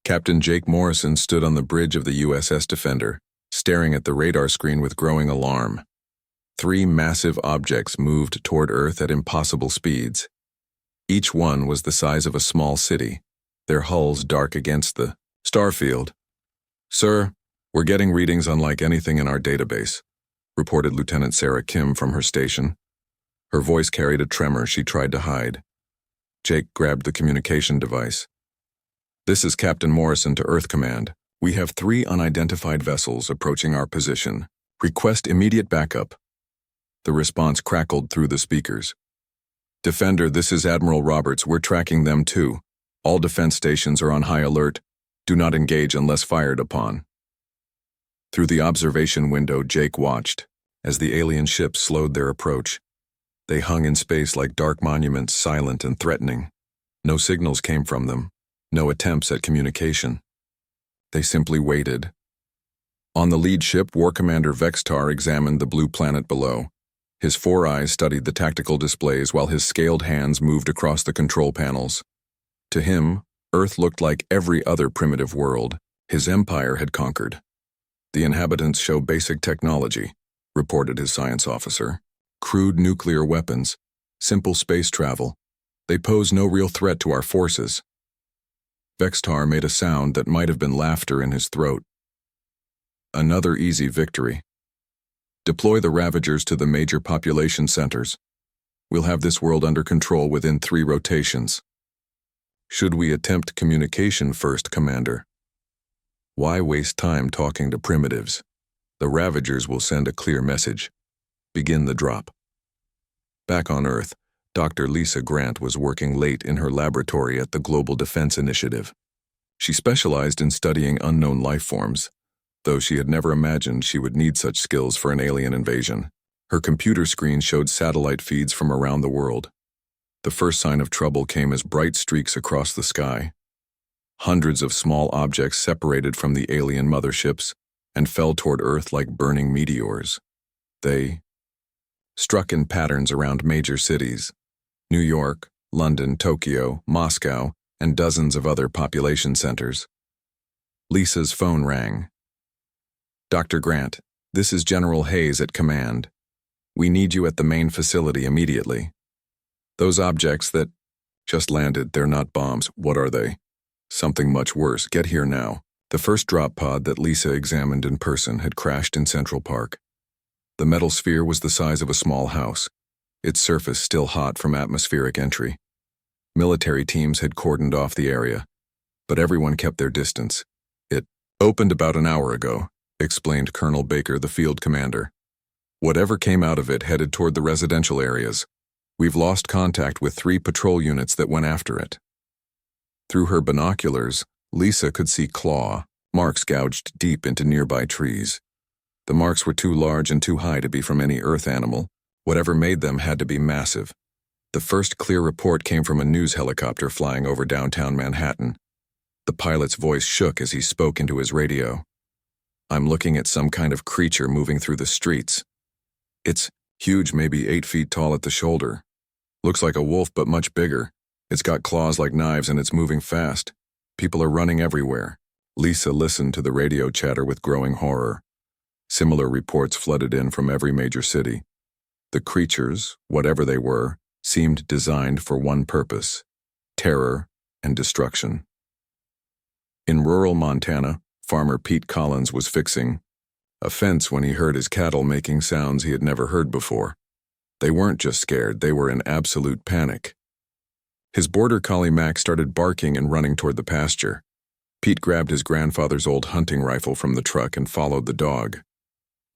Captain Jake Morrison stood on the bridge of the USS Defender, staring at the radar screen with growing alarm. 3 massive objects moved toward Earth at impossible speeds. Each one was the size of a small city, their hulls dark against the starfield. "Sir, we're getting readings unlike anything in our database," reported Lieutenant Sarah Kim from her station. Her voice carried a tremor she tried to hide. Jake grabbed the communication device. "This is Captain Morrison to Earth Command. We have 3 unidentified vessels approaching our position. Request immediate backup." The response crackled through the speakers. "Defender, this is Admiral Roberts. We're tracking them too. All defense stations are on high alert. Do not engage unless fired upon." Through the observation window, Jake watched as the alien ships slowed their approach. They hung in space like dark monuments, silent and threatening. No signals came from them, no attempts at communication. They simply waited. On the lead ship, War Commander Vextar examined the blue planet below. His 4 eyes studied the tactical displays while his scaled hands moved across the control panels. To him, Earth looked like every other primitive world his empire had conquered. "The inhabitants show basic technology," reported his science officer. "Crude nuclear weapons, simple space travel. They pose no real threat to our forces." Vextar made a sound that might have been laughter in his throat. "Another easy victory. Deploy the Ravagers to the major population centers. We'll have this world under control within 3 rotations." "Should we attempt communication first, Commander?" "Why waste time talking to primitives? The Ravagers will send a clear message. Begin the drop." Back on Earth, Dr. Lisa Grant was working late in her laboratory at the Global Defense Initiative. She specialized in studying unknown life forms, though she had never imagined she would need such skills for an alien invasion. Her computer screen showed satellite feeds from around the world. The first sign of trouble came as bright streaks across the sky. Hundreds of small objects separated from the alien motherships and fell toward Earth like burning meteors. They struck in patterns around major cities: New York, London, Tokyo, Moscow, and dozens of other population centers. Lisa's phone rang. "Dr. Grant, this is General Hayes at command. We need you at the main facility immediately. Those objects that just landed, they're not bombs. What are they?" "Something much worse. Get here now." The first drop pod that Lisa examined in person had crashed in Central Park. The metal sphere was the size of a small house, its surface still hot from atmospheric entry. Military teams had cordoned off the area, but everyone kept their distance. "It opened about an hour ago," explained Colonel Baker, the field commander. "Whatever came out of it headed toward the residential areas. We've lost contact with 3 patrol units that went after it." Through her binoculars, Lisa could see claw marks gouged deep into nearby trees. The marks were too large and too high to be from any Earth animal. Whatever made them had to be massive. The first clear report came from a news helicopter flying over downtown Manhattan. The pilot's voice shook as he spoke into his radio. "I'm looking at some kind of creature moving through the streets. It's huge, maybe 8 feet tall at the shoulder. Looks like a wolf, but much bigger. It's got claws like knives and it's moving fast. People are running everywhere." Lisa listened to the radio chatter with growing horror. Similar reports flooded in from every major city. The creatures, whatever they were, seemed designed for one purpose: terror and destruction. In rural Montana, farmer Pete Collins was fixing a fence when he heard his cattle making sounds he had never heard before. They weren't just scared, they were in absolute panic. His border collie Mac started barking and running toward the pasture. Pete grabbed his grandfather's old hunting rifle from the truck and followed the dog.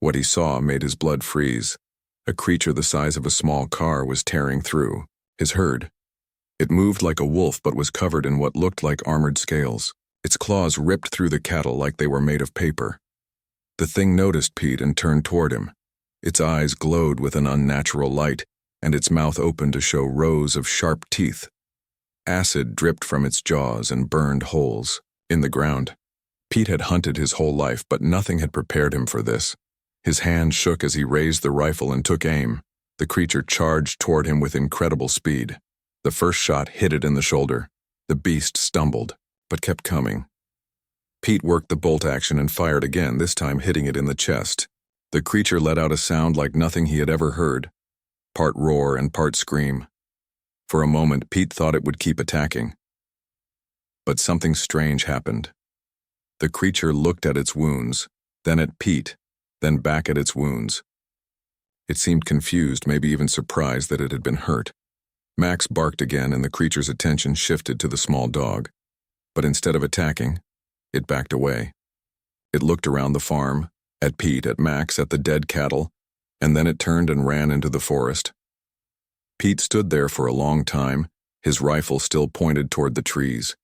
What he saw made his blood freeze. A creature the size of a small car was tearing through his herd. It moved like a wolf but was covered in what looked like armored scales. Its claws ripped through the cattle like they were made of paper. The thing noticed Pete and turned toward him. Its eyes glowed with an unnatural light, and its mouth opened to show rows of sharp teeth. Acid dripped from its jaws and burned holes in the ground. Pete had hunted his whole life, but nothing had prepared him for this. His hand shook as he raised the rifle and took aim. The creature charged toward him with incredible speed. The first shot hit it in the shoulder. The beast stumbled, but kept coming. Pete worked the bolt action and fired again, this time hitting it in the chest. The creature let out a sound like nothing he had ever heard, part roar and part scream. For a moment, Pete thought it would keep attacking. But something strange happened. The creature looked at its wounds, then at Pete, then back at its wounds. It seemed confused, maybe even surprised that it had been hurt. Max barked again, and the creature's attention shifted to the small dog. But instead of attacking, it backed away. It looked around the farm, at Pete, at Max, at the dead cattle, and then it turned and ran into the forest. Pete stood there for a long time, his rifle still pointed toward the trees.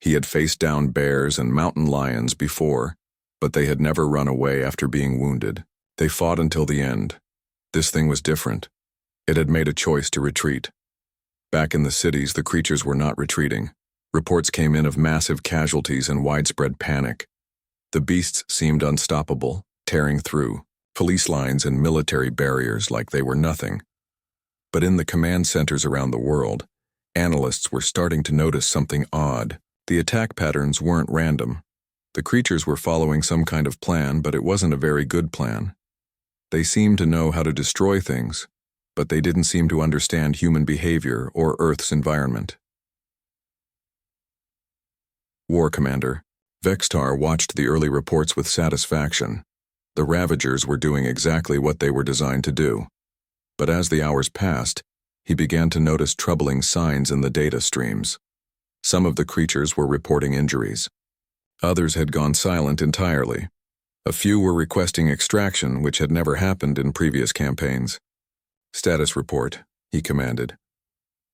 He had faced down bears and mountain lions before, but they had never run away after being wounded. They fought until the end. This thing was different. It had made a choice to retreat. Back in the cities, the creatures were not retreating. Reports came in of massive casualties and widespread panic. The beasts seemed unstoppable, tearing through police lines and military barriers like they were nothing. But in the command centers around the world, analysts were starting to notice something odd. The attack patterns weren't random. The creatures were following some kind of plan, but it wasn't a very good plan. They seemed to know how to destroy things, but they didn't seem to understand human behavior or Earth's environment. War Commander. Vextar watched the early reports with satisfaction. The Ravagers were doing exactly what they were designed to do. But as the hours passed, he began to notice troubling signs in the data streams. Some of the creatures were reporting injuries. Others had gone silent entirely. A few were requesting extraction, which had never happened in previous campaigns. "Status report," he commanded.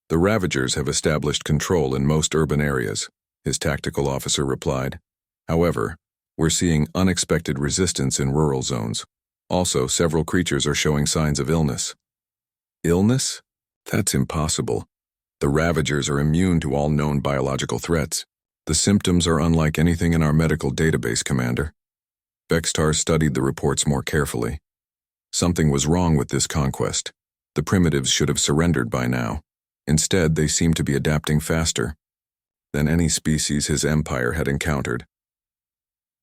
"The Ravagers have established control in most urban areas," his tactical officer replied. "However, we're seeing unexpected resistance in rural zones. Also, several creatures are showing signs of illness." Illness? That's impossible. The Ravagers are immune to all known biological threats. The symptoms are unlike anything in our medical database, Commander. Vextar studied the reports more carefully. Something was wrong with this conquest. The primitives should have surrendered by now. Instead, they seemed to be adapting faster than any species his empire had encountered.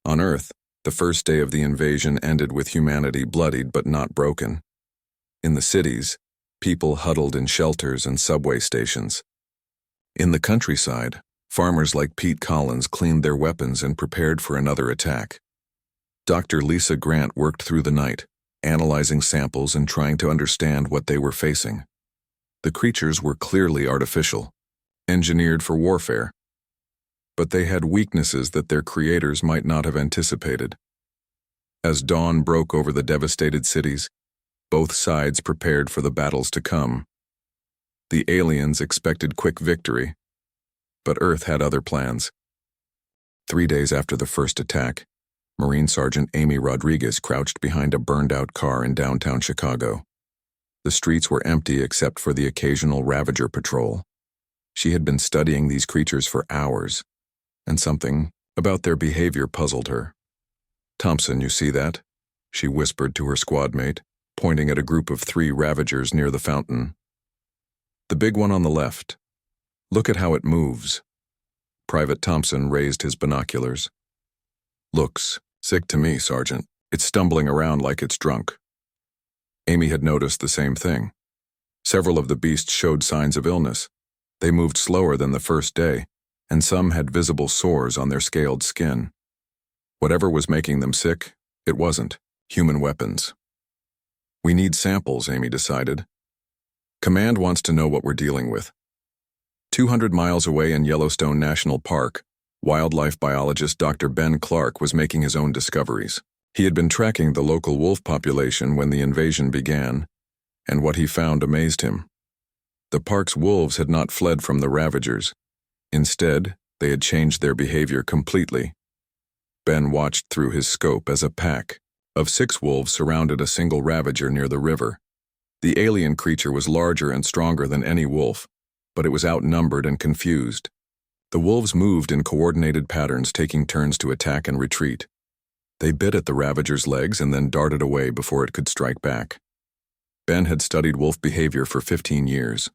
On Earth, the first day of the invasion ended with humanity bloodied but not broken. In the cities, people huddled in shelters and subway stations. In the countryside, farmers like Pete Collins cleaned their weapons and prepared for another attack. Dr. Lisa Grant worked through the night, analyzing samples and trying to understand what they were facing. The creatures were clearly artificial, engineered for warfare. But they had weaknesses that their creators might not have anticipated. As dawn broke over the devastated cities, both sides prepared for the battles to come. The aliens expected quick victory, but Earth had other plans. 3 days after the first attack, Marine Sergeant Amy Rodriguez crouched behind a burned-out car in downtown Chicago. The streets were empty except for the occasional Ravager patrol. She had been studying these creatures for hours, and something about their behavior puzzled her. "Thompson, you see that?" she whispered to her squad mate, pointing at a group of 3 Ravagers near the fountain. "The big one on the left. Look at how it moves." Private Thompson raised his binoculars. "Looks sick to me, Sergeant. It's stumbling around like it's drunk." Amy had noticed the same thing. Several of the beasts showed signs of illness. They moved slower than the first day, and some had visible sores on their scaled skin. Whatever was making them sick, it wasn't human weapons. "We need samples," Amy decided. "Command wants to know what we're dealing with." 200 miles away in Yellowstone National Park, wildlife biologist Dr. Ben Clark was making his own discoveries. He had been tracking the local wolf population when the invasion began, and what he found amazed him. The park's wolves had not fled from the Ravagers. Instead, they had changed their behavior completely. Ben watched through his scope as a pack of 6 wolves surrounded a single Ravager near the river. The alien creature was larger and stronger than any wolf, but it was outnumbered and confused. The wolves moved in coordinated patterns, taking turns to attack and retreat. They bit at the Ravager's legs and then darted away before it could strike back. Ben had studied wolf behavior for 15 years,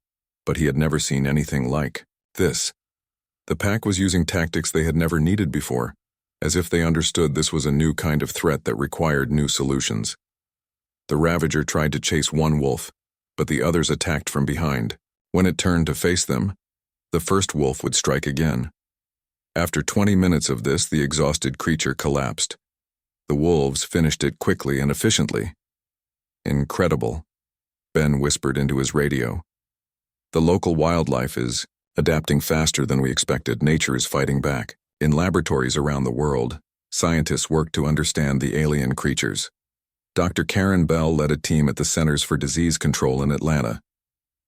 but he had never seen anything like this. The pack was using tactics they had never needed before. as if they understood this was a new kind of threat that required new solutions. The Ravager tried to chase one wolf, but the others attacked from behind. When it turned to face them, the first wolf would strike again. After 20 minutes of this, the exhausted creature collapsed. The wolves finished it quickly and efficiently. "Incredible," Ben whispered into his radio. "The local wildlife is adapting faster than we expected. Nature is fighting back." In laboratories around the world, scientists work to understand the alien creatures. Dr. Karen Bell led a team at the Centers for Disease Control in Atlanta.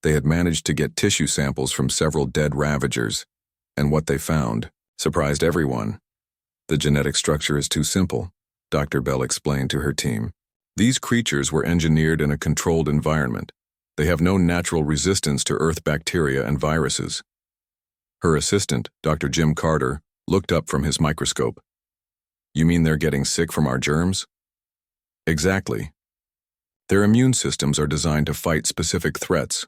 They had managed to get tissue samples from several dead Ravagers, and what they found surprised everyone. "The genetic structure is too simple," Dr. Bell explained to her team. "These creatures were engineered in a controlled environment. They have no natural resistance to Earth bacteria and viruses." Her assistant, Dr. Jim Carter, looked up from his microscope. "You mean they're getting sick from our germs?" "Exactly. Their immune systems are designed to fight specific threats,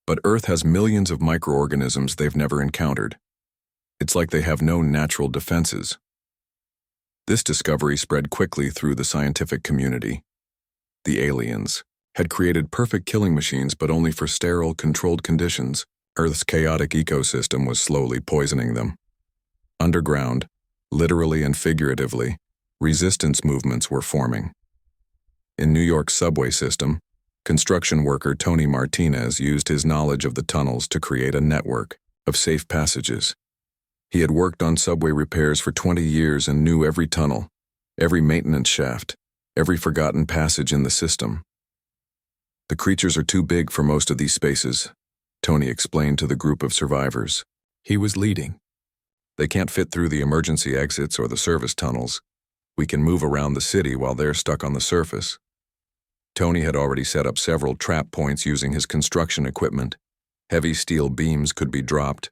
but Earth has millions of microorganisms they've never encountered. It's like they have no natural defenses." This discovery spread quickly through the scientific community. The aliens had created perfect killing machines, but only for sterile, controlled conditions. Earth's chaotic ecosystem was slowly poisoning them. Underground, literally and figuratively, resistance movements were forming. In New York's subway system, construction worker Tony Martinez used his knowledge of the tunnels to create a network of safe passages. He had worked on subway repairs for 20 years and knew every tunnel, every maintenance shaft, every forgotten passage in the system. "The creatures are too big for most of these spaces," Tony explained to the group of survivors. He was leading. "They can't fit through the emergency exits or the service tunnels. We can move around the city while they're stuck on the surface." Tony had already set up several trap points using his construction equipment. Heavy steel beams could be dropped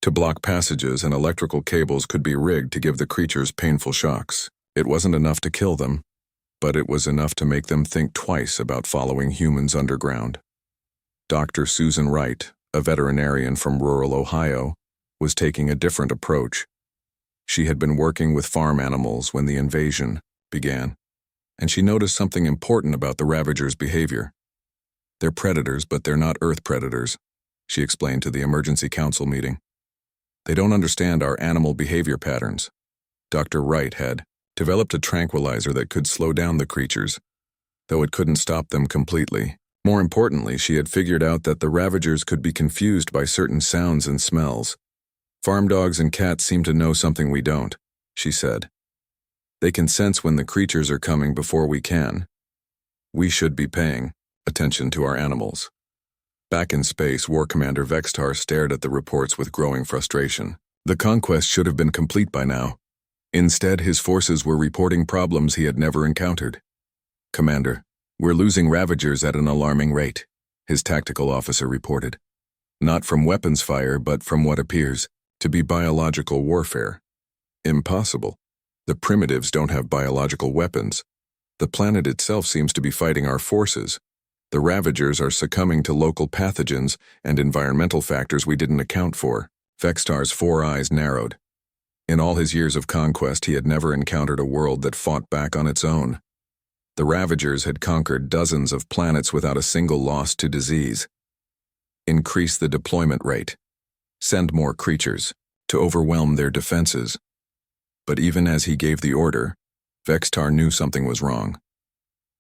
to block passages, and electrical cables could be rigged to give the creatures painful shocks. It wasn't enough to kill them, but it was enough to make them think twice about following humans underground. Dr. Susan Wright, a veterinarian from rural Ohio, was taking a different approach. She had been working with farm animals when the invasion began, and she noticed something important about the Ravagers' behavior. "They're predators, but they're not Earth predators," she explained to the emergency council meeting. "They don't understand our animal behavior patterns." Dr. Wright had developed a tranquilizer that could slow down the creatures, though it couldn't stop them completely. More importantly, she had figured out that the Ravagers could be confused by certain sounds and smells. "Farm dogs and cats seem to know something we don't," she said. "They can sense when the creatures are coming before we can. We should be paying attention to our animals." Back in space, War Commander Vextar stared at the reports with growing frustration. The conquest should have been complete by now. Instead, his forces were reporting problems he had never encountered. "Commander, we're losing Ravagers at an alarming rate," his tactical officer reported. "Not from weapons fire, but from what appears to be biological warfare." "Impossible. The primitives don't have biological weapons. The planet itself seems to be fighting our forces. The Ravagers are succumbing to local pathogens and environmental factors we didn't account for." Vextar's 4 eyes narrowed. In all his years of conquest, he had never encountered a world that fought back on its own. The Ravagers had conquered dozens of planets without a single loss to disease. Increase the deployment rate. Send more creatures to overwhelm their defenses. But even as he gave the order, Vextar knew something was wrong.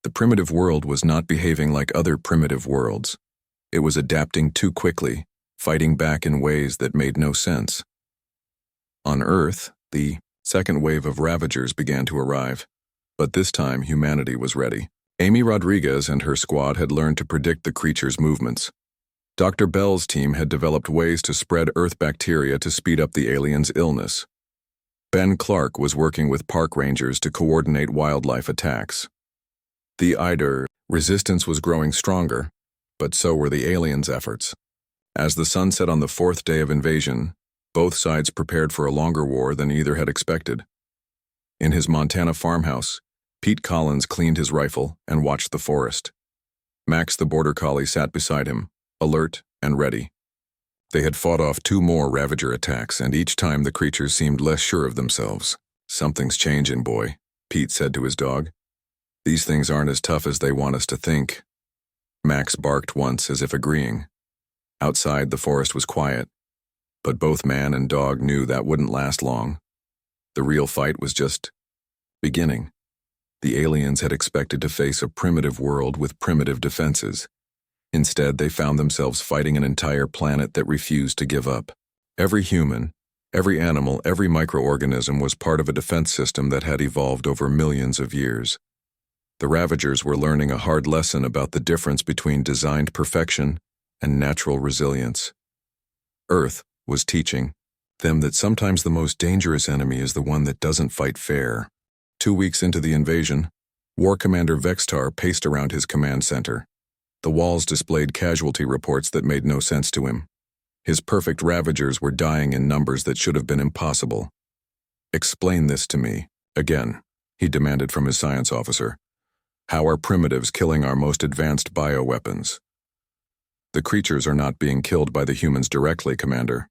The primitive world was not behaving like other primitive worlds. It was adapting too quickly, fighting back in ways that made no sense. On Earth, the second wave of Ravagers began to arrive, but this time humanity was ready. Amy Rodriguez and her squad had learned to predict the creatures' movements. Dr. Bell's team had developed ways to spread Earth bacteria to speed up the aliens' illness. Ben Clark was working with park rangers to coordinate wildlife attacks. The Eider resistance was growing stronger, but so were the aliens' efforts. As the sun set on the 4th day of invasion, both sides prepared for a longer war than either had expected. In his Montana farmhouse, Pete Collins cleaned his rifle and watched the forest. Max the border collie sat beside him, alert and ready. They had fought off 2 more Ravager attacks, and each time the creatures seemed less sure of themselves. Something's changing, boy, Pete said to his dog. These things aren't as tough as they want us to think. Max barked once as if agreeing. Outside, the forest was quiet, but both man and dog knew that wouldn't last long. The real fight was just beginning. The aliens had expected to face a primitive world with primitive defenses. Instead, they found themselves fighting an entire planet that refused to give up. Every human, every animal, every microorganism was part of a defense system that had evolved over millions of years. The Ravagers were learning a hard lesson about the difference between designed perfection and natural resilience. Earth was teaching them that sometimes the most dangerous enemy is the one that doesn't fight fair. 2 weeks into the invasion, War Commander Vextar paced around his command center. The walls displayed casualty reports that made no sense to him. His perfect Ravagers were dying in numbers that should have been impossible. "Explain this to me, again," he demanded from his science officer. "How are primitives killing our most advanced bioweapons?" "The creatures are not being killed by the humans directly, Commander.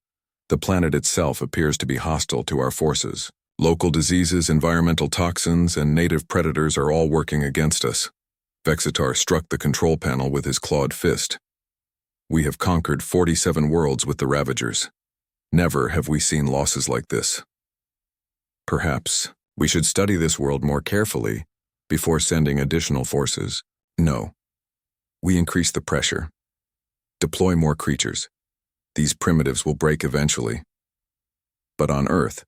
The planet itself appears to be hostile to our forces. Local diseases, environmental toxins, and native predators are all working against us." Vexitar struck the control panel with his clawed fist. "We have conquered 47 worlds with the Ravagers. Never have we seen losses like this. Perhaps we should study this world more carefully before sending additional forces." "No. We increase the pressure. Deploy more creatures. These primitives will break eventually." But on Earth,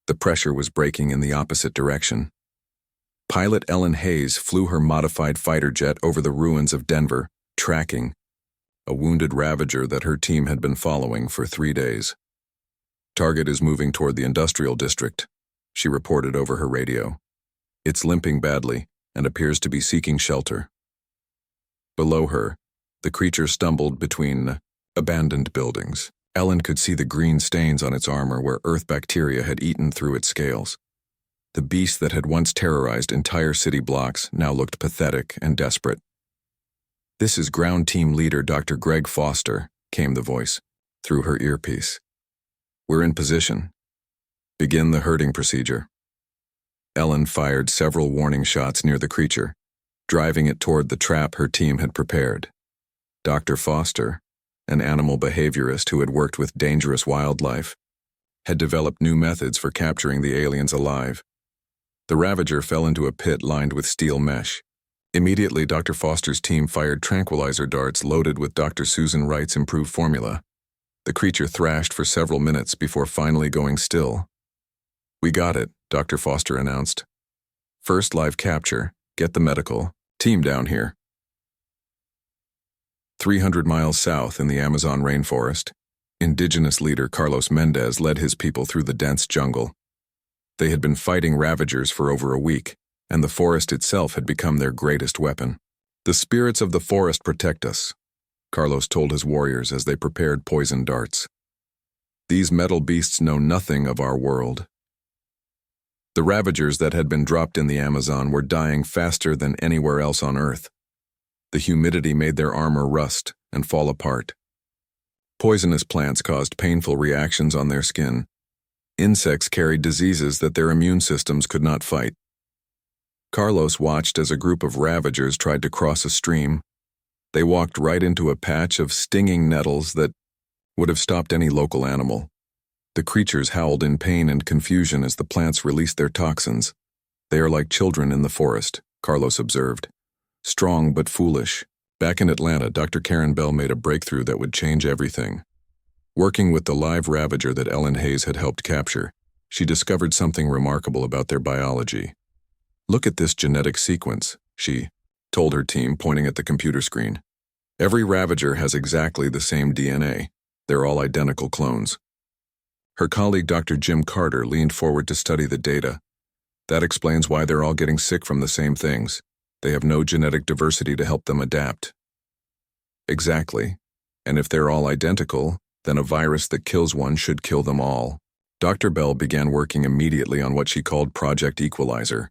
the pressure was breaking in the opposite direction. Pilot Ellen Hayes flew her modified fighter jet over the ruins of Denver, tracking a wounded Ravager that her team had been following for 3 days. "Target is moving toward the industrial district," she reported over her radio. "It's limping badly and appears to be seeking shelter." Below her, the creature stumbled between abandoned buildings. Ellen could see the green stains on its armor where Earth bacteria had eaten through its scales. The beast that had once terrorized entire city blocks now looked pathetic and desperate. "This is Ground Team Leader Dr. Greg Foster," came the voice, through her earpiece. "We're in position. Begin the herding procedure." Ellen fired several warning shots near the creature, driving it toward the trap her team had prepared. Dr. Foster, an animal behaviorist who had worked with dangerous wildlife, had developed new methods for capturing the aliens alive. The Ravager fell into a pit lined with steel mesh. Immediately, Dr. Foster's team fired tranquilizer darts loaded with Dr. Susan Wright's improved formula. The creature thrashed for several minutes before finally going still. "We got it," Dr. Foster announced. "First live capture. Get the medical team down here." 300 miles south in the Amazon rainforest, indigenous leader Carlos Mendez led his people through the dense jungle. They had been fighting Ravagers for over a week, and the forest itself had become their greatest weapon. "The spirits of the forest protect us," Carlos told his warriors as they prepared poison darts. "These metal beasts know nothing of our world." The Ravagers that had been dropped in the Amazon were dying faster than anywhere else on Earth. The humidity made their armor rust and fall apart. Poisonous plants caused painful reactions on their skin. Insects carried diseases that their immune systems could not fight. Carlos watched as a group of Ravagers tried to cross a stream. They walked right into a patch of stinging nettles that would have stopped any local animal. The creatures howled in pain and confusion as the plants released their toxins. "They are like children in the forest," Carlos observed. "Strong but foolish." Back in Atlanta, Dr. Karen Bell made a breakthrough that would change everything. Working with the live Ravager that Ellen Hayes had helped capture, she discovered something remarkable about their biology. "Look at this genetic sequence," she told her team, pointing at the computer screen. "Every Ravager has exactly the same DNA. They're all identical clones." Her colleague Dr. Jim Carter leaned forward to study the data. "That explains why they're all getting sick from the same things. They have no genetic diversity to help them adapt." "Exactly. And if they're all identical, then a virus that kills one should kill them all." Dr. Bell began working immediately on what she called Project Equalizer.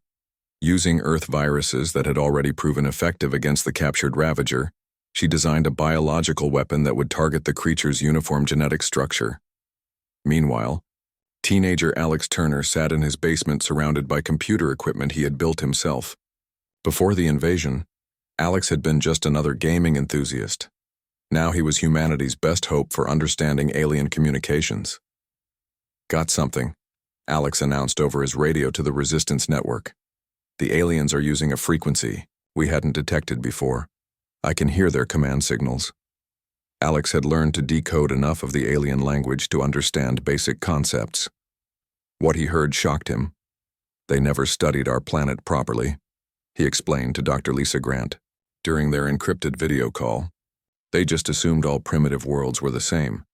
Using Earth viruses that had already proven effective against the captured Ravager, she designed a biological weapon that would target the creature's uniform genetic structure. Meanwhile, Teenager Alex Turner sat in his basement surrounded by computer equipment he had built himself. Before the invasion, Alex had been just another gaming enthusiast. Now he was humanity's best hope for understanding alien communications. "Got something," Alex announced over his radio to the Resistance Network. "The aliens are using a frequency we hadn't detected before. I can hear their command signals." Alex had learned to decode enough of the alien language to understand basic concepts. What he heard shocked him. "They never studied our planet properly," he explained to Dr. Lisa Grant during their encrypted video call. "They just assumed all primitive worlds were the same.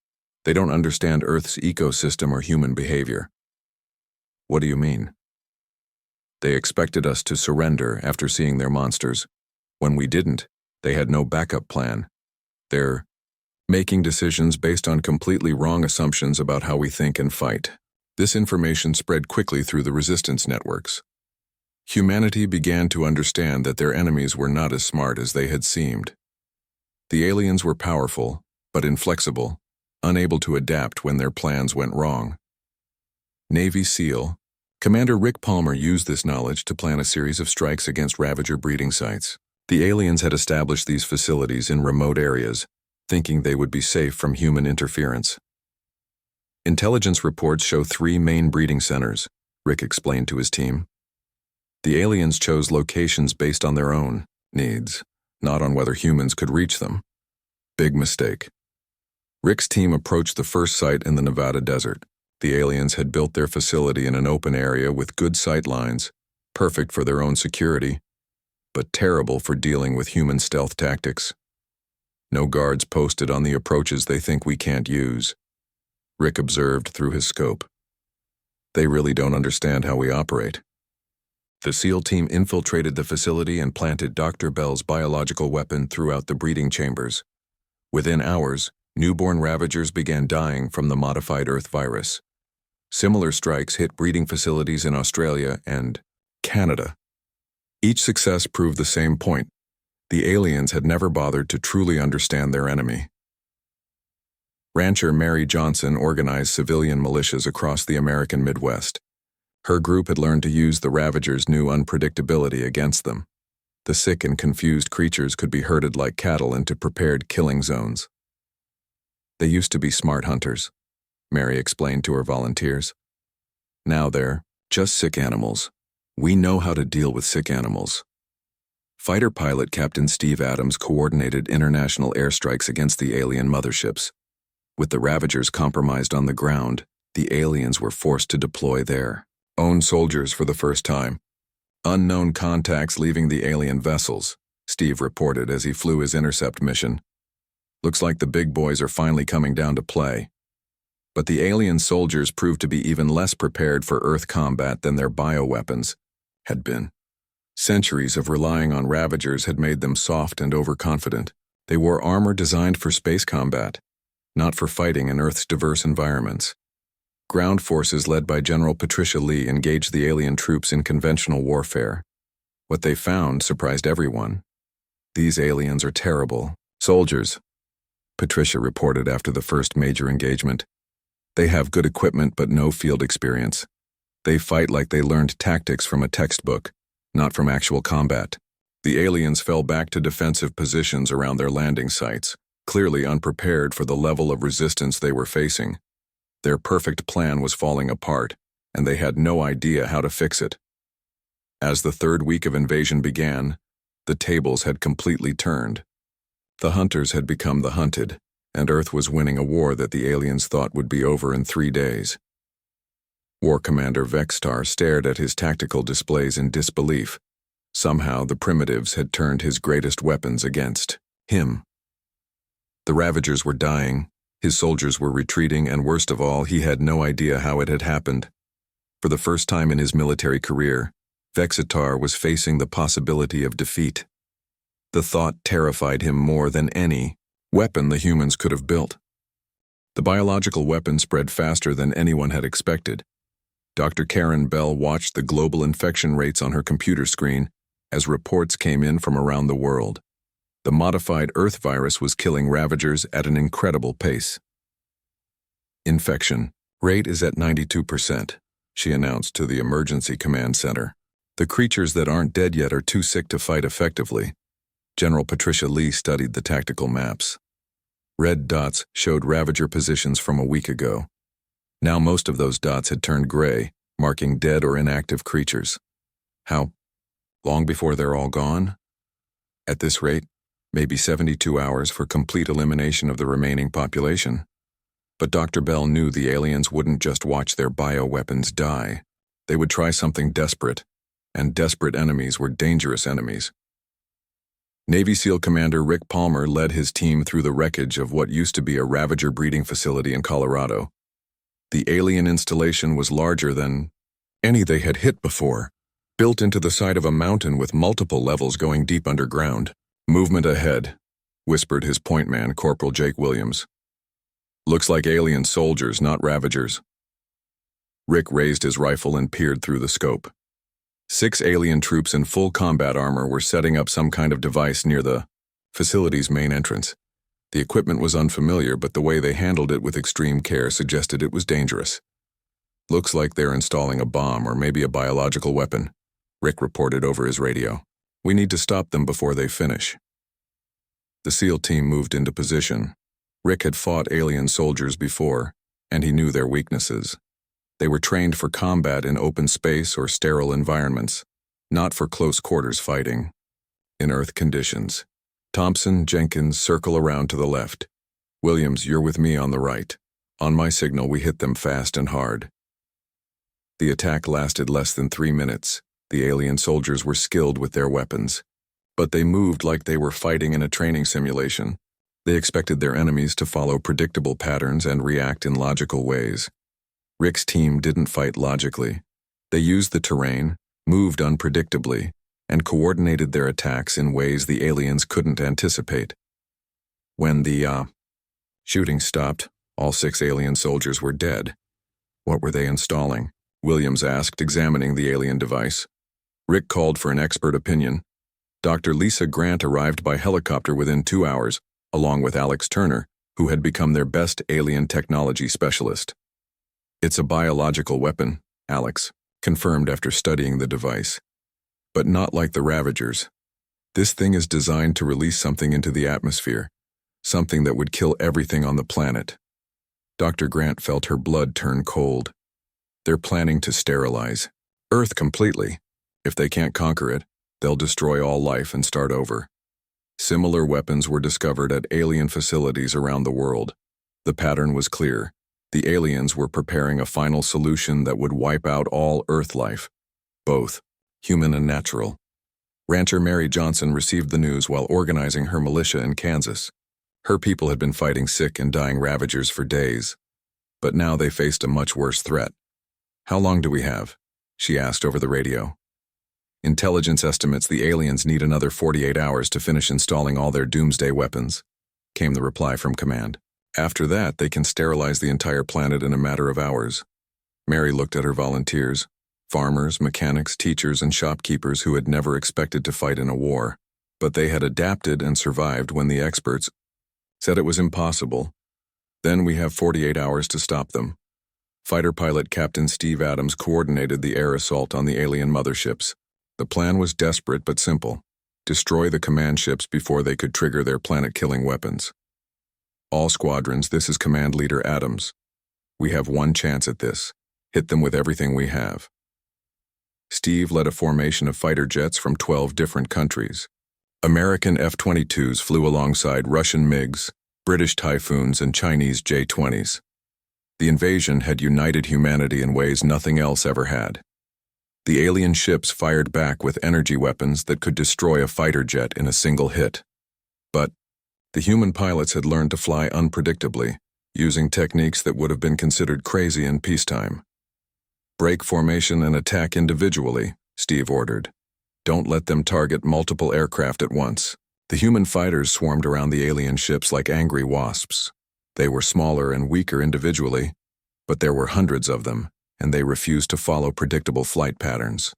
They don't understand Earth's ecosystem or human behavior." "What do you mean?" "They expected us to surrender after seeing their monsters. When we didn't, they had no backup plan. They're making decisions based on completely wrong assumptions about how we think and fight." This information spread quickly through the resistance networks. Humanity began to understand that their enemies were not as smart as they had seemed. The aliens were powerful, but inflexible, unable to adapt when their plans went wrong. Navy SEAL Commander Rick Palmer used this knowledge to plan a series of strikes against Ravager breeding sites. The aliens had established these facilities in remote areas, thinking they would be safe from human interference. "Intelligence reports show 3 main breeding centers," Rick explained to his team. "The aliens chose locations based on their own needs, not on whether humans could reach them. Big mistake." Rick's team approached the first site in the Nevada desert. The aliens had built their facility in an open area with good sight lines, perfect for their own security, but terrible for dealing with human stealth tactics. "No guards posted on the approaches they think we can't use," Rick observed through his scope. "They really don't understand how we operate." The SEAL team infiltrated the facility and planted Dr. Bell's biological weapon throughout the breeding chambers. Within hours, newborn Ravagers began dying from the modified Earth virus. Similar strikes hit breeding facilities in Australia and Canada. Each success proved the same point: the aliens had never bothered to truly understand their enemy. Rancher Mary Johnson organized civilian militias across the American Midwest. Her group had learned to use the Ravagers' new unpredictability against them. The sick and confused creatures could be herded like cattle into prepared killing zones. "They used to be smart hunters," Mary explained to her volunteers. "Now they're just sick animals. We know how to deal with sick animals." Fighter pilot Captain Steve Adams coordinated international airstrikes against the alien motherships. With the Ravagers compromised on the ground, the aliens were forced to deploy their own soldiers for the first time. "Unknown contacts leaving the alien vessels," Steve reported as he flew his intercept mission. "Looks like the big boys are finally coming down to play." But the alien soldiers proved to be even less prepared for Earth combat than their bioweapons had been. Centuries of relying on Ravagers had made them soft and overconfident. They wore armor designed for space combat, not for fighting in Earth's diverse environments. Ground forces led by General Patricia Lee engaged the alien troops in conventional warfare. What they found surprised everyone. "These aliens are terrible soldiers," Patricia reported after the first major engagement. "They have good equipment but no field experience. They fight like they learned tactics from a textbook, not from actual combat." The aliens fell back to defensive positions around their landing sites, clearly unprepared for the level of resistance they were facing. Their perfect plan was falling apart, and they had no idea how to fix it. As the third week of invasion began, the tables had completely turned. The hunters had become the hunted, and Earth was winning a war that the aliens thought would be over in 3 days. War Commander Vextar stared at his tactical displays in disbelief. Somehow the primitives had turned his greatest weapons against him. The Ravagers were dying, his soldiers were retreating, and worst of all, he had no idea how it had happened. For the first time in his military career, Vextar was facing the possibility of defeat. The thought terrified him more than any weapon the humans could have built. The biological weapon spread faster than anyone had expected. Dr. Karen Bell watched the global infection rates on her computer screen as reports came in from around the world. The modified Earth virus was killing Ravagers at an incredible pace. Infection, Rate is at 92%, she announced to the emergency command center. The creatures that aren't dead yet are too sick to fight effectively. General Patricia Lee studied the tactical maps. Red dots showed Ravager positions from a week ago. Now most of those dots had turned gray, marking dead or inactive creatures. How long before they're all gone? At this rate, maybe 72 hours for complete elimination of the remaining population. But Dr. Bell knew the aliens wouldn't just watch their bioweapons die. They would try something desperate, and desperate enemies were dangerous enemies. Navy SEAL Commander Rick Palmer led his team through the wreckage of what used to be a Ravager breeding facility in Colorado. The alien installation was larger than any they had hit before, built into the side of a mountain with multiple levels going deep underground. "Movement ahead," whispered his point man, Corporal Jake Williams. "Looks like alien soldiers, not Ravagers." Rick raised his rifle and peered through the scope. 6 alien troops in full combat armor were setting up some kind of device near the facility's main entrance. The equipment was unfamiliar, but the way they handled it with extreme care suggested it was dangerous. "Looks like they're installing a bomb or maybe a biological weapon," Rick reported over his radio. "We need to stop them before they finish." The SEAL team moved into position. Rick had fought alien soldiers before, and he knew their weaknesses. They were trained for combat in open space or sterile environments, not for close quarters fighting. In Earth conditions. Thompson, Jenkins, circle around to the left. Williams, you're with me on the right. On my signal, we hit them fast and hard. The attack lasted less than 3 minutes. The alien soldiers were skilled with their weapons, but they moved like they were fighting in a training simulation. They expected their enemies to follow predictable patterns and react in logical ways. Rick's team didn't fight logically. They used the terrain, moved unpredictably, and coordinated their attacks in ways the aliens couldn't anticipate. When the shooting stopped, all 6 alien soldiers were dead. What were they installing? Williams asked, examining the alien device. Rick called for an expert opinion. Dr. Lisa Grant arrived by helicopter within 2 hours, along with Alex Turner, who had become their best alien technology specialist. "It's a biological weapon," Alex confirmed after studying the device. "But not like the Ravagers. This thing is designed to release something into the atmosphere, something that would kill everything on the planet." Dr. Grant felt her blood turn cold. "They're planning to sterilize Earth completely. If they can't conquer it, they'll destroy all life and start over." Similar weapons were discovered at alien facilities around the world. The pattern was clear. The aliens were preparing a final solution that would wipe out all Earth life, both human and natural. Rancher Mary Johnson received the news while organizing her militia in Kansas. Her people had been fighting sick and dying Ravagers for days, but now they faced a much worse threat. "How long do we have?" she asked over the radio. "Intelligence estimates the aliens need another 48 hours to finish installing all their doomsday weapons," came the reply from command. "After that, they can sterilize the entire planet in a matter of hours." Mary looked at her volunteers, farmers, mechanics, teachers, and shopkeepers who had never expected to fight in a war. But they had adapted and survived when the experts said it was impossible. "Then we have 48 hours to stop them." Fighter pilot Captain Steve Adams coordinated the air assault on the alien motherships. The plan was desperate but simple. Destroy the command ships before they could trigger their planet-killing weapons. "All squadrons, this is Command Leader Adams. We have one chance at this. Hit them with everything we have." Steve led a formation of fighter jets from 12 different countries. American F-22s flew alongside Russian MiGs, British Typhoons, and Chinese J-20s. The invasion had united humanity in ways nothing else ever had. The alien ships fired back with energy weapons that could destroy a fighter jet in a single hit. But the human pilots had learned to fly unpredictably, using techniques that would have been considered crazy in peacetime. "Break formation and attack individually," Steve ordered. "Don't let them target multiple aircraft at once." The human fighters swarmed around the alien ships like angry wasps. They were smaller and weaker individually, but there were hundreds of them, and they refused to follow predictable flight patterns.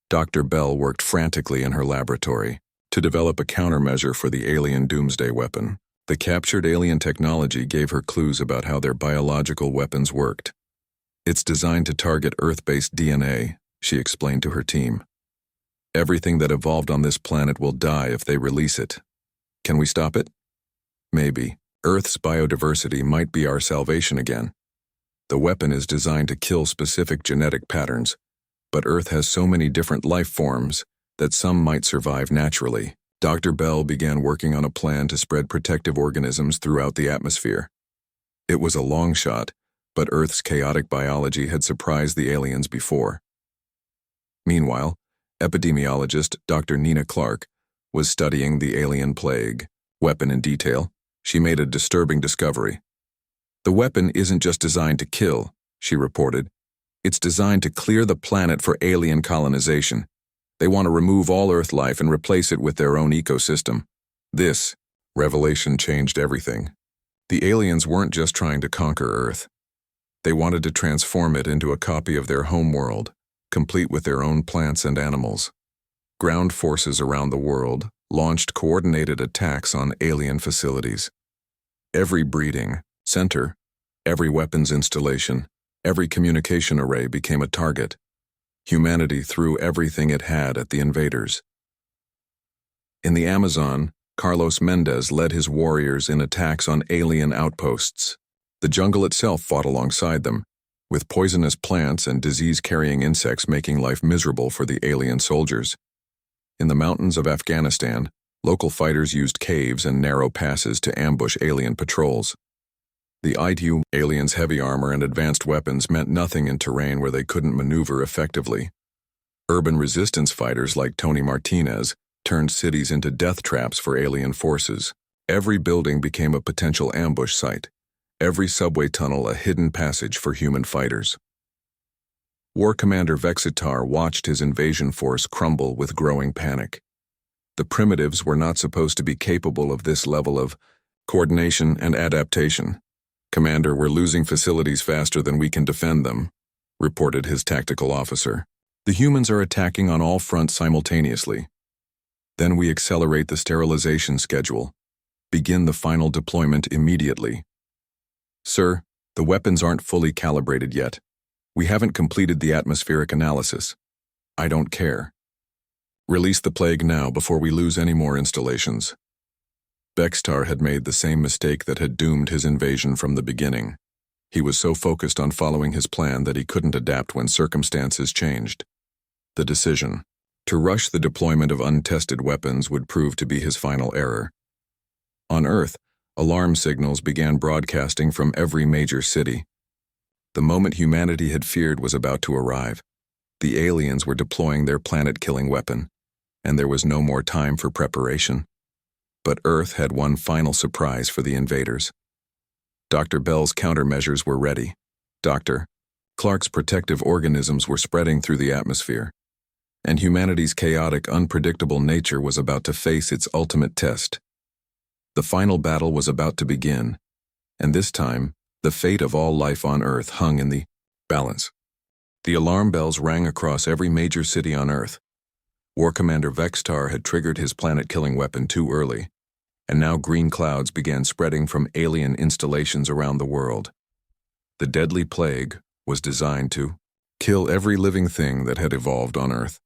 Dr. Bell worked frantically in her laboratory to develop a countermeasure for the alien doomsday weapon. The captured alien technology gave her clues about how their biological weapons worked. It's designed to target Earth-based DNA, she explained to her team. Everything that evolved on this planet will die if they release it. Can we stop it? Maybe. Earth's biodiversity might be our salvation again. The weapon is designed to kill specific genetic patterns, but Earth has so many different life forms that some might survive naturally. Dr. Bell began working on a plan to spread protective organisms throughout the atmosphere. It was a long shot, but Earth's chaotic biology had surprised the aliens before. Meanwhile, epidemiologist Dr. Nina Clark was studying the alien plague weapon in detail. She made a disturbing discovery. The weapon isn't just designed to kill, she reported. It's designed to clear the planet for alien colonization. They want to remove all Earth life and replace it with their own ecosystem. This revelation changed everything. The aliens weren't just trying to conquer Earth. They wanted to transform it into a copy of their homeworld, complete with their own plants and animals. Ground forces around the world launched coordinated attacks on alien facilities. Every breeding center, every weapons installation, every communication array became a target. Humanity threw everything it had at the invaders. In the Amazon, Carlos Mendez led his warriors in attacks on alien outposts. The jungle itself fought alongside them, with poisonous plants and disease-carrying insects making life miserable for the alien soldiers. In the mountains of Afghanistan, local fighters used caves and narrow passes to ambush alien patrols. The ITU aliens' heavy armor and advanced weapons meant nothing in terrain where they couldn't maneuver effectively. Urban resistance fighters like Tony Martinez turned cities into death traps for alien forces. Every building became a potential ambush site. Every subway tunnel a hidden passage for human fighters. War Commander Vexitar watched his invasion force crumble with growing panic. The primitives were not supposed to be capable of this level of coordination and adaptation. "Commander, we're losing facilities faster than we can defend them," reported his tactical officer. "The humans are attacking on all fronts simultaneously. Then we accelerate the sterilization schedule. Begin the final deployment immediately." "Sir, the weapons aren't fully calibrated yet. We haven't completed the atmospheric analysis." "I don't care. Release the plague now before we lose any more installations." Vexitar had made the same mistake that had doomed his invasion from the beginning. He was so focused on following his plan that he couldn't adapt when circumstances changed. The decision to rush the deployment of untested weapons would prove to be his final error. On Earth, alarm signals began broadcasting from every major city. The moment humanity had feared was about to arrive. The aliens were deploying their planet-killing weapon, and there was no more time for preparation. But Earth had one final surprise for the invaders. Dr. Bell's countermeasures were ready. Dr. Clark's protective organisms were spreading through the atmosphere, and humanity's chaotic, unpredictable nature was about to face its ultimate test. The final battle was about to begin, and this time, the fate of all life on Earth hung in the balance. The alarm bells rang across every major city on Earth. War Commander Vexitar had triggered his planet-killing weapon too early, and now green clouds began spreading from alien installations around the world. The deadly plague was designed to kill every living thing that had evolved on Earth.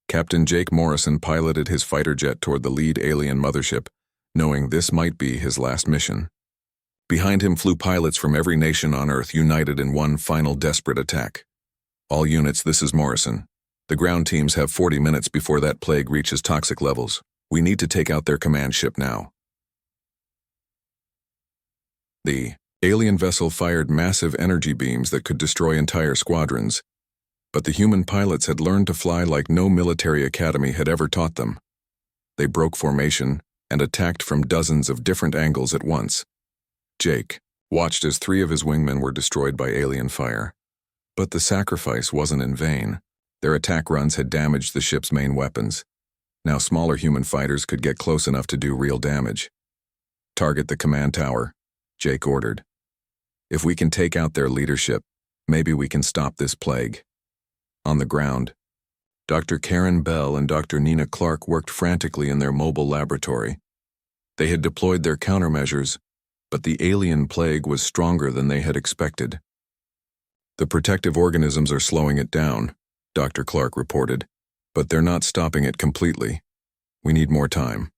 Captain Jake Morrison piloted his fighter jet toward the lead alien mothership, knowing this might be his last mission. Behind him flew pilots from every nation on Earth united in one final desperate attack. "All units, this is Morrison. The ground teams have 40 minutes before that plague reaches toxic levels. We need to take out their command ship now." The alien vessel fired massive energy beams that could destroy entire squadrons, but the human pilots had learned to fly like no military academy had ever taught them. They broke formation and attacked from dozens of different angles at once. Jake watched as 3 of his wingmen were destroyed by alien fire. But the sacrifice wasn't in vain. Their attack runs had damaged the ship's main weapons. Now smaller human fighters could get close enough to do real damage. "Target the command tower," Jake ordered. "If we can take out their leadership, maybe we can stop this plague." On the ground, Dr. Karen Bell and Dr. Nina Clark worked frantically in their mobile laboratory. They had deployed their countermeasures, but the alien plague was stronger than they had expected. The protective organisms are slowing it down, Dr. Clark reported, but they're not stopping it completely. We need more time.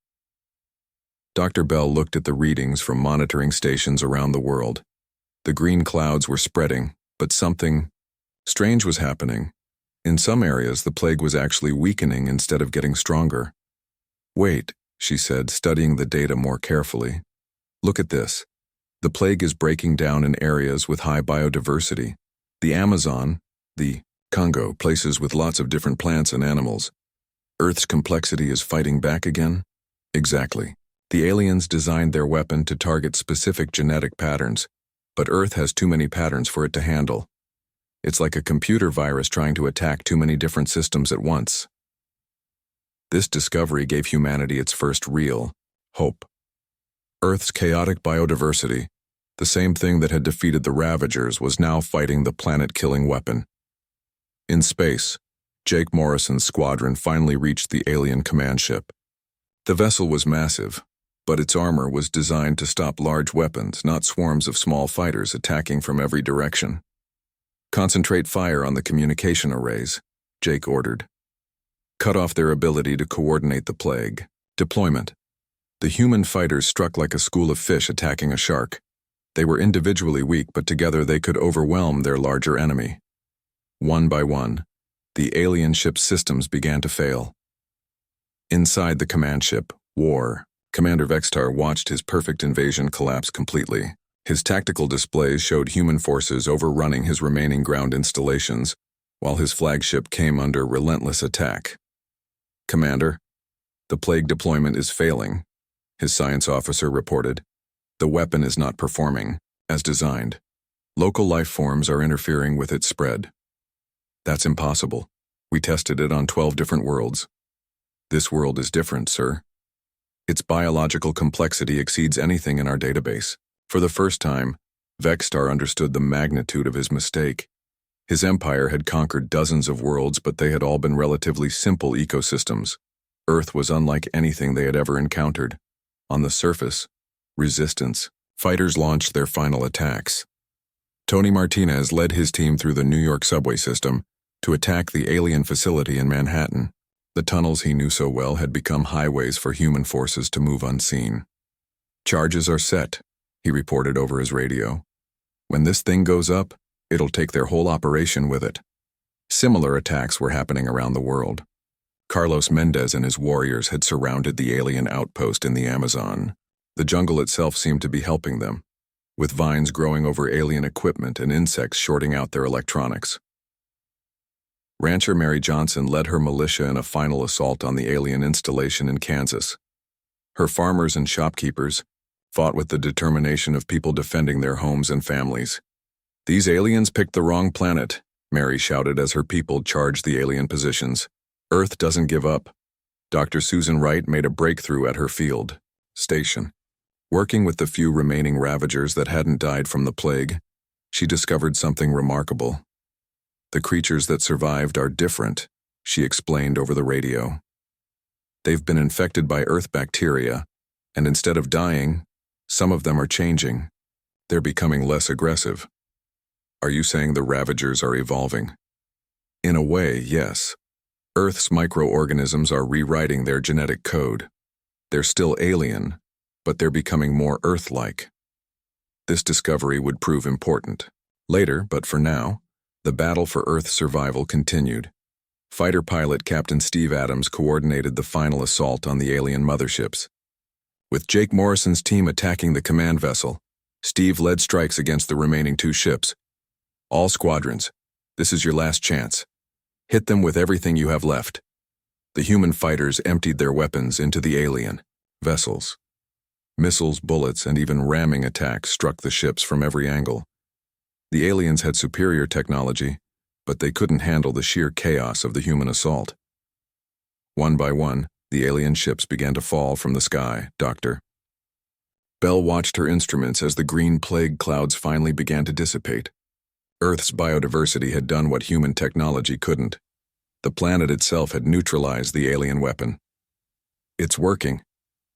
Dr. Bell looked at the readings from monitoring stations around the world. The green clouds were spreading, but something strange was happening. In some areas, the plague was actually weakening instead of getting stronger. Wait, she said, studying the data more carefully. Look at this. The plague is breaking down in areas with high biodiversity. The Amazon, the Congo, places with lots of different plants and animals. Earth's complexity is fighting back again? Exactly. The aliens designed their weapon to target specific genetic patterns, but Earth has too many patterns for it to handle. It's like a computer virus trying to attack too many different systems at once. This discovery gave humanity its first real hope. Earth's chaotic biodiversity, the same thing that had defeated the Ravagers, was now fighting the planet-killing weapon. In space, Jake Morrison's squadron finally reached the alien command ship. The vessel was massive, but its armor was designed to stop large weapons, not swarms of small fighters attacking from every direction. Concentrate fire on the communication arrays, Jake ordered. Cut off their ability to coordinate the plague. Deployment. The human fighters struck like a school of fish attacking a shark. They were individually weak, but together they could overwhelm their larger enemy. One by one, the alien ship's systems began to fail. Inside the command ship, War, Commander Vextar watched his perfect invasion collapse completely. His tactical displays showed human forces overrunning his remaining ground installations, while his flagship came under relentless attack. Commander, the plague deployment is failing, his science officer reported. The weapon is not performing as designed. Local life forms are interfering with its spread. That's impossible. We tested it on 12 different worlds. This world is different, sir. Its biological complexity exceeds anything in our database. For the first time, Vextar understood the magnitude of his mistake. His empire had conquered dozens of worlds, but they had all been relatively simple ecosystems. Earth was unlike anything they had ever encountered. On the surface, resistance. Fighters launched their final attacks. Tony Martinez led his team through the New York subway system to attack the alien facility in Manhattan. The tunnels he knew so well had become highways for human forces to move unseen. Charges are set, he reported over his radio. When this thing goes up, it'll take their whole operation with it. Similar attacks were happening around the world. Carlos Mendez and his warriors had surrounded the alien outpost in the Amazon. The jungle itself seemed to be helping them, with vines growing over alien equipment and insects shorting out their electronics. Rancher Mary Johnson led her militia in a final assault on the alien installation in Kansas. Her farmers and shopkeepers fought with the determination of people defending their homes and families. "These aliens picked the wrong planet," Mary shouted as her people charged the alien positions. "Earth doesn't give up." Dr. Susan Wright made a breakthrough at her field station. Working with the few remaining Ravagers that hadn't died from the plague, she discovered something remarkable. "The creatures that survived are different," she explained over the radio. "They've been infected by Earth bacteria, and instead of dying, some of them are changing. They're becoming less aggressive." "Are you saying the Ravagers are evolving?" "In a way, yes. Earth's microorganisms are rewriting their genetic code. They're still alien, but they're becoming more Earth-like." This discovery would prove important later, but for now, the battle for Earth's survival continued. Fighter pilot Captain Steve Adams coordinated the final assault on the alien motherships. With Jake Morrison's team attacking the command vessel, Steve led strikes against the remaining 2 ships. "All squadrons, this is your last chance. Hit them with everything you have left." The human fighters emptied their weapons into the alien vessels. Missiles, bullets, and even ramming attacks struck the ships from every angle. The aliens had superior technology, but they couldn't handle the sheer chaos of the human assault. One by one, the alien ships began to fall from the sky, Dr. Bell watched her instruments as the green plague clouds finally began to dissipate. Earth's biodiversity had done what human technology couldn't. The planet itself had neutralized the alien weapon. "It's working,"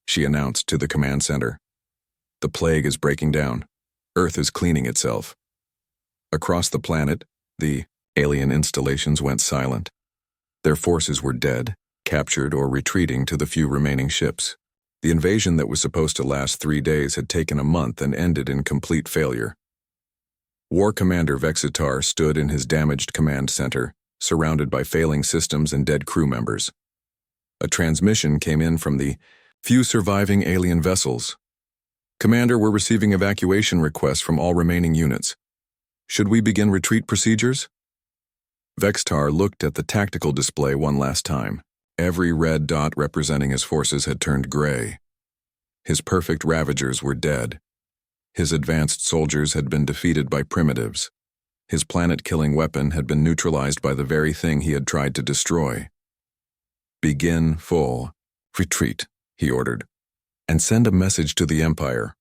she announced to the command center. "The plague is breaking down. Earth is cleaning itself." Across the planet, The alien installations went silent. Their forces were dead, captured or retreating to the few remaining ships. The invasion that was supposed to last 3 days had taken a month and ended in complete failure. War Commander Vexitar stood in his damaged command center, surrounded by failing systems and dead crew members. A transmission came in from the few surviving alien vessels. "Commander, we're receiving evacuation requests from all remaining units. Should we begin retreat procedures?" Vexitar looked at the tactical display one last time. Every red dot representing his forces had turned gray. His perfect Ravagers were dead. His advanced soldiers had been defeated by primitives. His planet-killing weapon had been neutralized by the very thing he had tried to destroy. "Begin full retreat," he ordered, "and send a message to the Empire.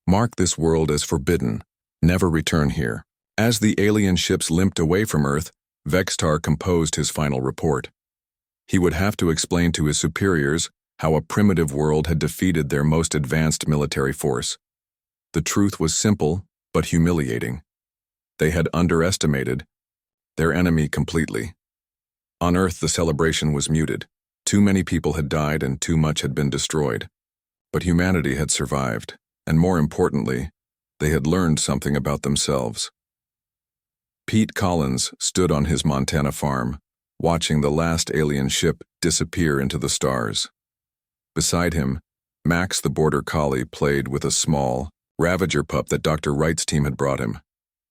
Mark this world as forbidden. Never return here." As the alien ships limped away from Earth, Vexitar composed his final report. He would have to explain to his superiors how a primitive world had defeated their most advanced military force. The truth was simple, but humiliating. They had underestimated their enemy completely. On Earth, the celebration was muted. Too many people had died and too much had been destroyed. But humanity had survived, and more importantly, they had learned something about themselves. Pete Collins stood on his Montana farm, watching the last alien ship disappear into the stars. Beside him, Max the border collie played with a small Ravager pup that Dr. Wright's team had brought him.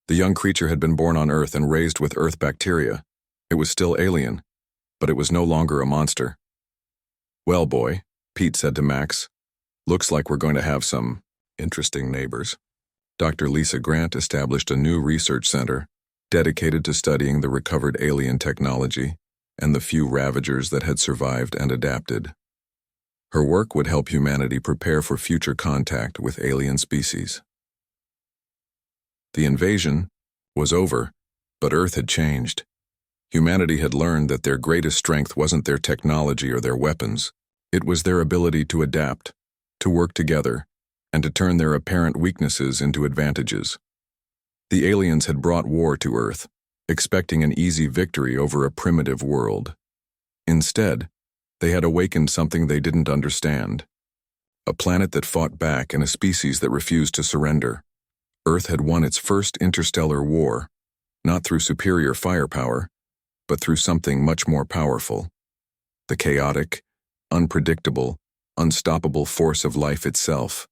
The young creature had been born on Earth and raised with Earth bacteria. It was still alien, but it was no longer a monster. "Well, boy," Pete said to Max, "looks like we're going to have some interesting neighbors." Dr. Lisa Grant established a new research center dedicated to studying the recovered alien technology and the few Ravagers that had survived and adapted. Her work would help humanity prepare for future contact with alien species. The invasion was over, but Earth had changed. Humanity had learned that their greatest strength wasn't their technology or their weapons. It was their ability to adapt, to work together, and to turn their apparent weaknesses into advantages. The aliens had brought war to Earth, expecting an easy victory over a primitive world. Instead, they had awakened something they didn't understand. A planet that fought back and a species that refused to surrender. Earth had won its first interstellar war, not through superior firepower, but through something much more powerful. The chaotic, unpredictable, unstoppable force of life itself.